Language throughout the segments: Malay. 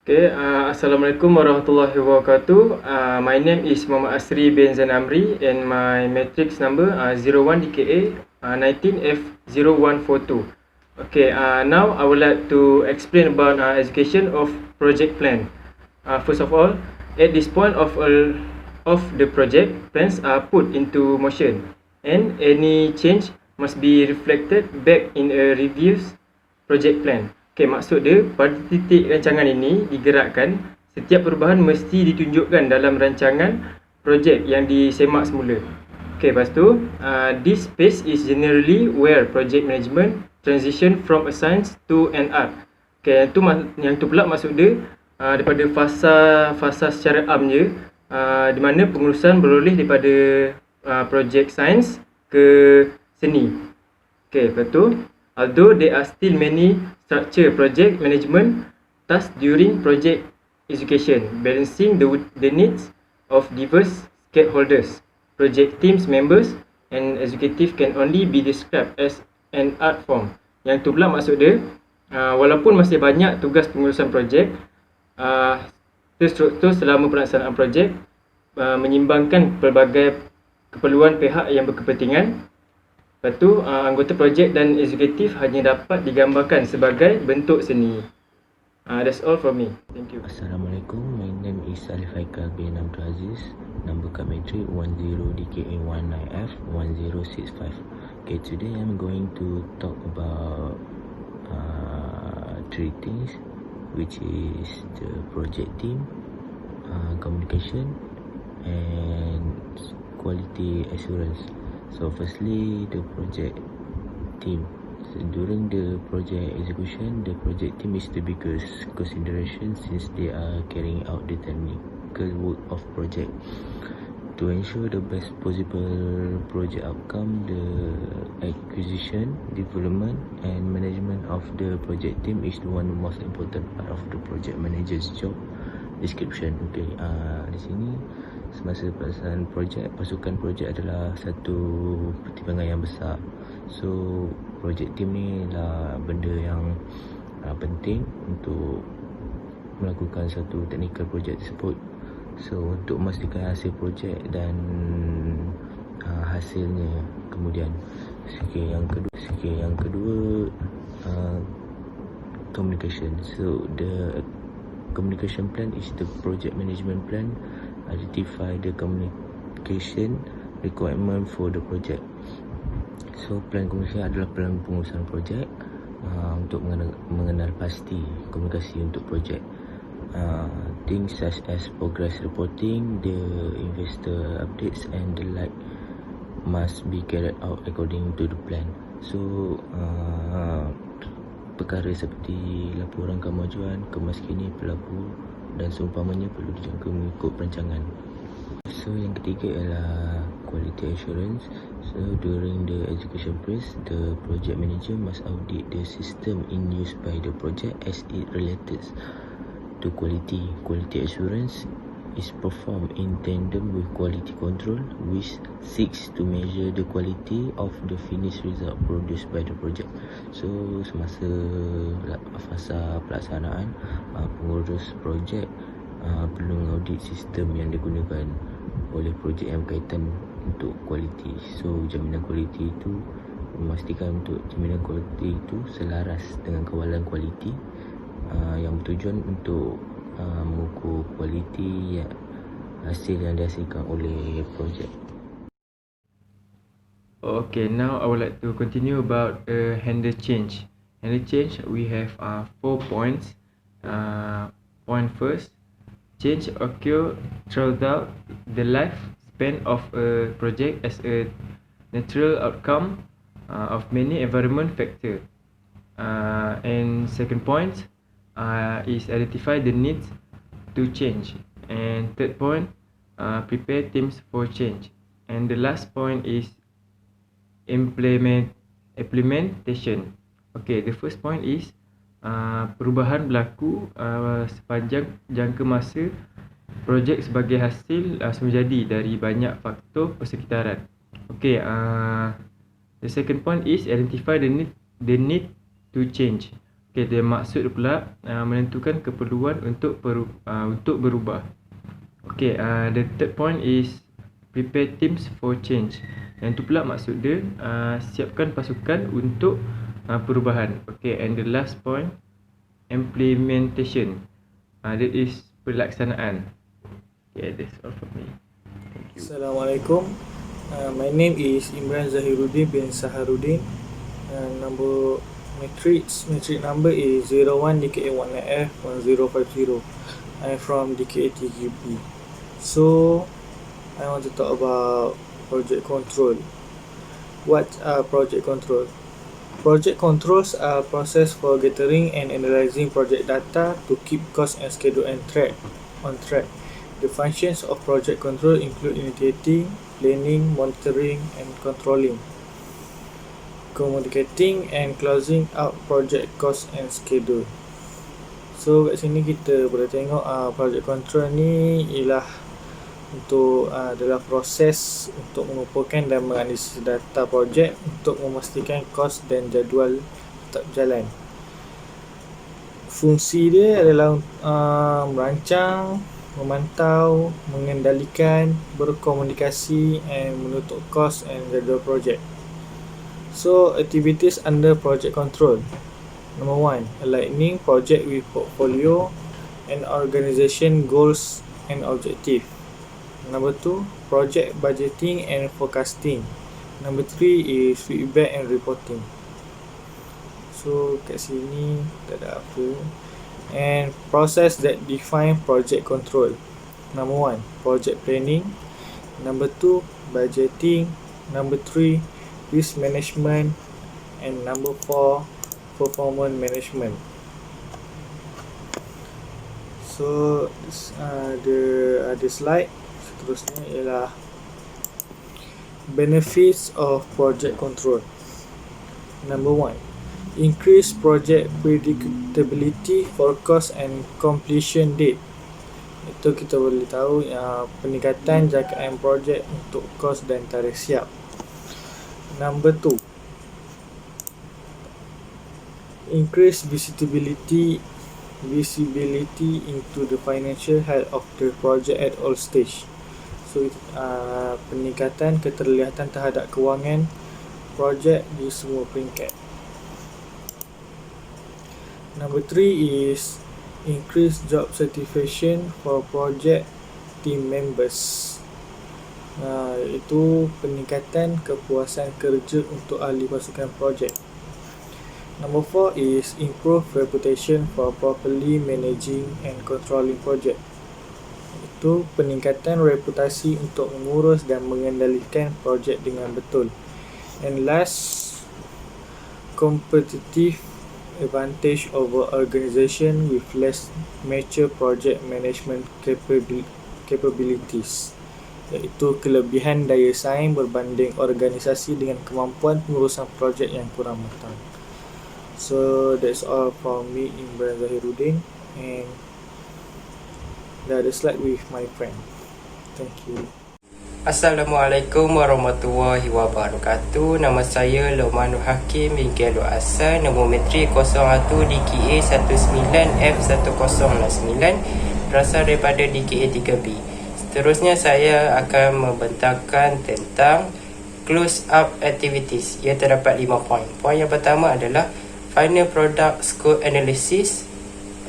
Assalamualaikum warahmatullahi wabarakatuh. My name is Muhammad Asri bin Zain Amri and my matrix number 01DKA 19F0142. Now I would like to explain about execution of project plan. First of all, at this point of the project, plans are put into motion and any change must be reflected back in a reviewed project plan. Maksud dia, pada titik rancangan ini digerakkan, setiap perubahan mesti ditunjukkan dalam rancangan projek yang disemak semula. Lepas tu, this phase is generally where project management transition from a science to an art. Yang tu pula maksud dia, daripada fasa secara amnya, di mana pengurusan beroleh daripada projek sains ke seni. Lepas tu, although there are still many structure project management tasks during project execution, balancing the needs of diverse stakeholders, project teams members and executive can only be described as an art form. Yang tu pula maksud dia, walaupun masih banyak tugas pengurusan projek, terstruktur selama pelaksanaan projek, menyimbangkan pelbagai keperluan pihak yang berkepentingan. Lepas tu, anggota projek dan eksekutif hanya dapat digambarkan sebagai bentuk seni. That's all from me. Thank you. Assalamualaikum. My name is Alif Haikal bin Abdul Aziz. Number card matric 10DKA19F1065. Today I'm going to talk about three things, which is the project team, communication and quality assurance. So firstly, the project team. So during the project execution, the project team is the biggest consideration since they are carrying out the technical work of project. To ensure the best possible project outcome, the acquisition, development and management of the project team is the one most important part of the project manager's job description. Di sini semasa pelaksanaan projek, pasukan projek adalah satu pertimbangan yang besar. So project team ni lah benda yang penting untuk melakukan satu technical project tersebut. So untuk memastikan hasil projek dan hasilnya kemudian. Yang kedua communication. So the communication plan is the project management plan. Identify the communication requirement for the project. So plan komunikasi adalah plan pengurusan projek untuk mengenal pasti komunikasi untuk projek. Things such as progress reporting, the investor updates and the like must be carried out according to the plan. So perkara seperti laporan kemajuan, kemaskinan pelaku dan seumpamanya perlu dijaga mengikut perancangan. So yang ketiga ialah quality assurance. So during the execution phase, the project manager must audit the system in use by the project as it relates to quality. Quality assurance is performed in tandem with quality control, which seeks to measure the quality of the finished result produced by the project. So semasa fasa pelaksanaan, pengurus projek perlu mengaudit sistem yang digunakan oleh projek yang berkaitan untuk kualiti. So jaminan kualiti itu memastikan untuk jaminan kualiti itu selaras dengan kawalan kualiti yang bertujuan untuk mengukur kualiti hasil yang dihasilkan oleh projek. Now I would like to continue about handle change. Handle change, we have 4 points. Point first, change occur throughout the lifespan of a project as a natural outcome of many environment factors. And second point is identify the needs to change. And third point, prepare teams for change. And the last point is implementation. The first point is perubahan berlaku sepanjang jangka masa projek sebagai hasil menjadi dari banyak faktor persekitaran. The second point is identify the need to change. Okey, dia maksud pula menentukan keperluan untuk berubah. Okey, the third point is prepare teams for change. Yang tu pula maksud dia siapkan pasukan untuk perubahan. Okay, and the last point, implementation. That is pelaksanaan. Okay, that's all for me. Thank you. Assalamualaikum. My name is Imran Zahiruddin bin Saharuddin. Matric number is 01 DKA1F 1050. I'm from DKA TGP. So I want to talk about project control. What are project control? Project controls are process for gathering and analyzing project data to keep cost and schedule on track. The functions of project control include initiating, planning, monitoring and controlling, communicating and closing out project cost and schedule. So kat sini kita boleh tengok project control ni ialah untuk adalah proses untuk mengumpulkan dan menganalisis data projek untuk memastikan kos dan jadual tetap berjalan. Fungsi dia adalah merancang, memantau, mengendalikan, berkomunikasi and menutup kos and jadual projek. So activities under project control. Number 1, aligning project with portfolio and organization goals and objective. Number 2, project budgeting and forecasting. Number 3 is feedback and reporting. So kat sini tak ada apa. And process that define project control. Number 1, project planning. Number 2, budgeting. Number 3, risk management. And number 4, performance management. So the slide seterusnya ialah benefits of project control. Number 1, increase project predictability for cost and completion date. Itu kita boleh tahu peningkatan jangkaan projek untuk kos dan tarikh siap. Number 2, increase visibility into the financial health of the project at all stage. So peningkatan keterlihatan terhadap kewangan projek di semua peringkat. Number 3 is increase job satisfaction for project team members. Itu peningkatan kepuasan kerja untuk ahli pasukan projek. Number 4 is improve reputation for properly managing and controlling project. Itu peningkatan reputasi untuk mengurus dan mengendalikan projek dengan betul. And last, competitive advantage over organisation with less mature project management capabilities. Iaitu kelebihan daya saing berbanding organisasi dengan kemampuan pengurusan projek yang kurang matang. So that's all from me, Imran Zahiruddin, and the other slide with my friend. Thank you. Assalamualaikum warahmatullahi wabarakatuh. Nama saya Lomanul Hakim bin Gelo Asal. Nombor metrik 01 DKA 19F1009, berasal daripada DKA 3B. Seterusnya saya akan membentangkan tentang close up activities. Ia terdapat 5 poin. Poin yang pertama adalah final product scope analysis.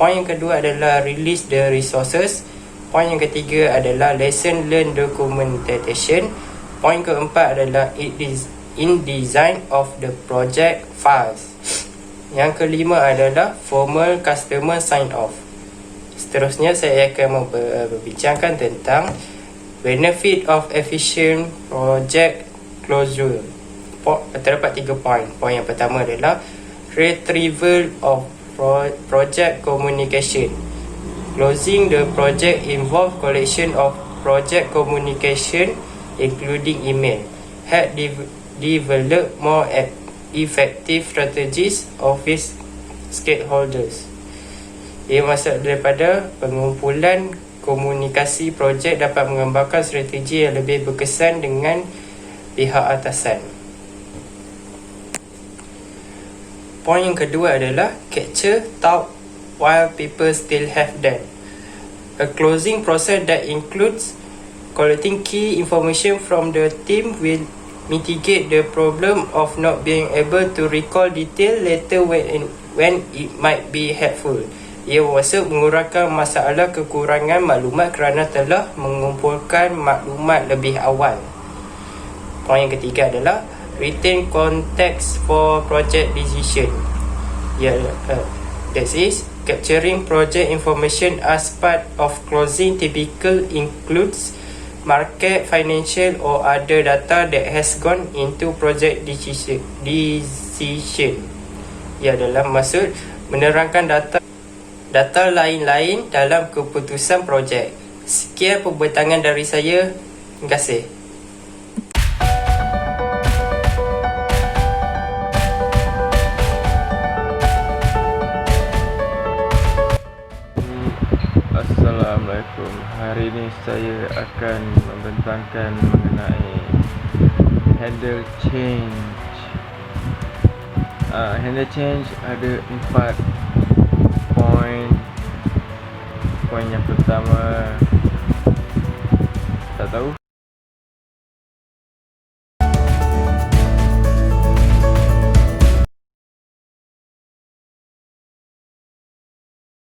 Poin yang kedua adalah release the resources. Poin yang ketiga adalah lesson learned documentation. Poin keempat adalah in design of the project files. Yang kelima adalah formal customer sign off. Seterusnya saya akan berbincangkan tentang benefit of efficient project closure. Terdapat 3 poin. Poin yang pertama adalah retrieval of project communication. Closing the project involve collection of project communication including email. Help develop more effective strategies of its stakeholders. Ia maksud daripada pengumpulan komunikasi projek dapat mengembangkan strategi yang lebih berkesan dengan pihak atasan. Poin yang kedua adalah capture thought while people still have them. A closing process that includes collecting key information from the team will mitigate the problem of not being able to recall detail later when it might be helpful. Ia bermaksud mengurangkan masalah kekurangan maklumat kerana telah mengumpulkan maklumat lebih awal. Poin yang ketiga adalah retain context for project decision. That is, capturing project information as part of closing typically includes market, financial or other data that has gone into project decision. Ia adalah maksud menerangkan data lain-lain dalam keputusan projek. Sekian pembentangan dari saya. Terima kasih. Assalamualaikum. Hari ini saya akan membentangkan mengenai handle change. Handle change ada 4 poin. Poin yang pertama, tak tahu.